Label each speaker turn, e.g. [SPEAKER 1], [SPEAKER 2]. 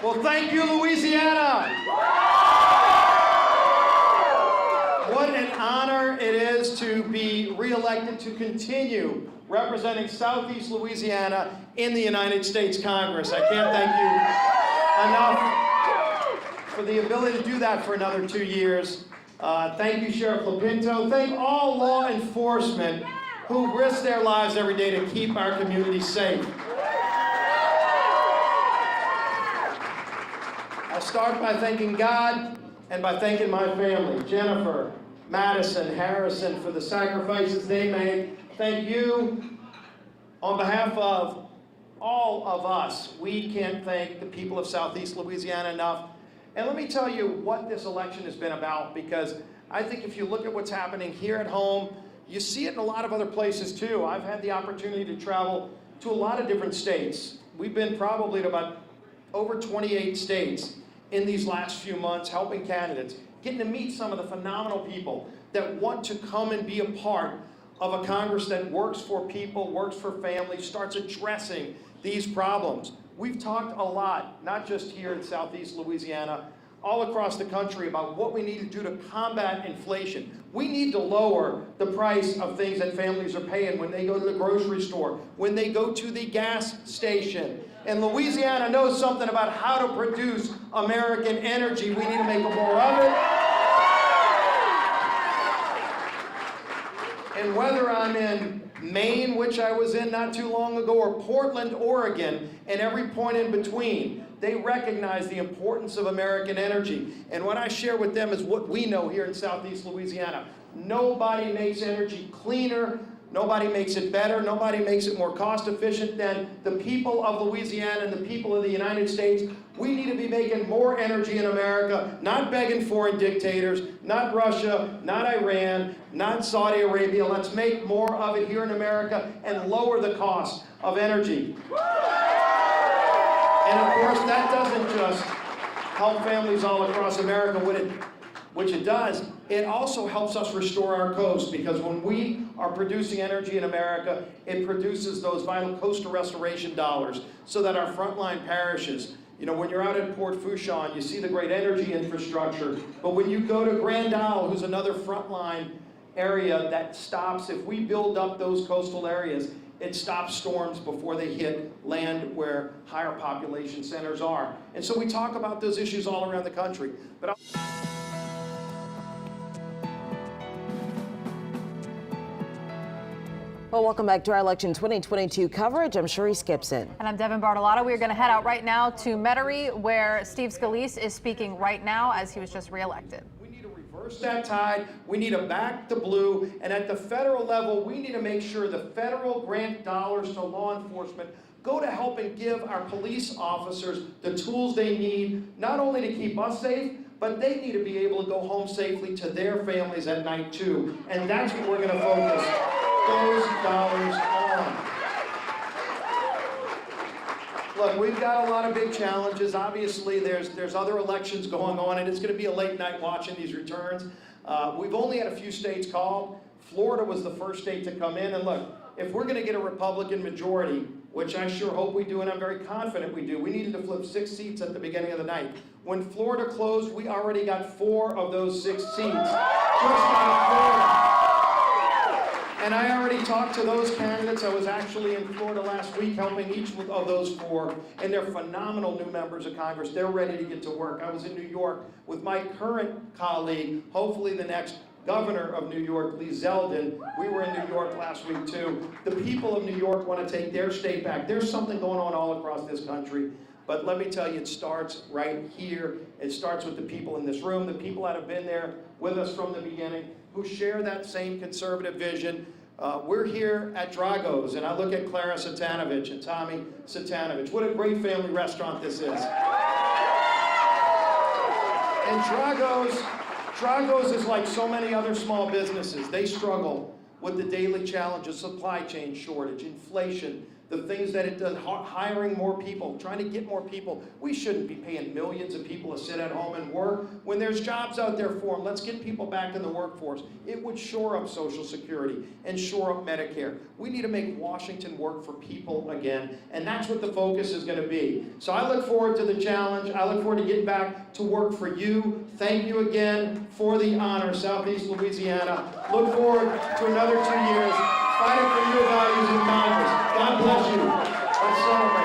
[SPEAKER 1] Well, thank you, Louisiana. What an honor it is to be reelected to continue representing Southeast Louisiana in the United States Congress. I can't thank you enough for the ability to do that for another 2 years. Thank you, Sheriff Lapinto. Thank all law enforcement who risk their lives every day to keep our community safe. I start by thanking God and by thanking my family, Jennifer, Madison, Harrison, for the sacrifices they made. Thank you. On behalf of all of us, we can't thank the people of Southeast Louisiana enough. And let me tell you what this election has been about, because I think if you look at what's happening here at home, you see it in a lot of other places too. I've had the opportunity to travel to a lot of different states. We've been probably to about over 28 states in these last few months, helping candidates, getting to meet some of the phenomenal people that want to come and be a part of a Congress that works for people, works for families, starts addressing these problems. We've talked a lot, not just here in Southeast Louisiana, all across the country, about what we need to do to combat inflation. We need to lower the price of things that families are paying when they go to the grocery store, when they go to the gas station. And Louisiana knows something about how to produce American energy. We need to make more of it. And whether I'm in Maine, which I was in not too long ago, or Portland, Oregon, and every point in between, they recognize the importance of American energy. And what I share with them is what we know here in Southeast Louisiana. Nobody makes energy cleaner, nobody makes it better, nobody makes it more cost efficient than the people of Louisiana and the people of the United States. We need to be making more energy in America, not begging foreign dictators, not Russia, not Iran, not Saudi Arabia. Let's make more of it here in America and lower the cost of energy. And of course, that doesn't just help families all across America, which it does. It also helps us restore our coast, because when we are producing energy in America, it produces those vital coastal restoration dollars so that our frontline parishes, you know, when you're out at Port Fourchon, you see the great energy infrastructure, but when you go to Grand Isle, who's another frontline area that stops, if we build up those coastal areas, it stops storms before they hit land where higher population centers are. And so we talk about those issues all around the country. But
[SPEAKER 2] Well, welcome back to our election 2022 coverage. I'm Sherry Skipson.
[SPEAKER 3] And I'm Devin Bartolotta. We're going to head out right now to Metairie, where Steve Scalise is speaking right now as he was just reelected.
[SPEAKER 1] We need to reverse that tide. We need to back the blue. And at the federal level, we need to make sure the federal grant dollars to law enforcement go to help and give our police officers the tools they need, not only to keep us safe, but they need to be able to go home safely to their families at night too. And that's what we're going to focus those dollars on. Look, we've got a lot of big challenges. Obviously, there's other elections going on, and it's going to be a late night watching these returns. We've only had a few states called. Florida was the first state to come in. And look, if we're going to get a Republican majority, which I sure hope we do, and I'm very confident we do, we needed to flip 6 seats at the beginning of the night. When Florida closed, we already got 4 of those 6 seats just out of Florida. And I already talked to those candidates. I was actually in Florida last week helping each of those 4, and they're phenomenal new members of Congress. They're ready to get to work. I was in New York with my current colleague, hopefully the next governor of New York, Lee Zeldin. We were in New York last week too. The people of New York want to take their state back. There's something going on all across this country. But let me tell you, it starts right here. It starts with the people in this room, the people that have been there with us from the beginning, who share that same conservative vision. We're here at Drago's, and I look at Clara Satanovich and Tommy Satanovich. What a great family restaurant this is. And Drago's is like so many other small businesses. They struggle with the daily challenges, supply chain shortage, inflation, the things that it does, hiring more people, trying to get more people. We shouldn't be paying millions of people to sit at home and work when there's jobs out there for them. Let's get people back in the workforce. It would shore up Social Security and shore up Medicare. We need to make Washington work for people again, and that's what the focus is going to be. So I look forward to the challenge. I look forward to getting back to work for you. Thank you again for the honor, Southeast Louisiana. Look forward to another 2 years fighting for your values in Congress. God bless you. Let's celebrate.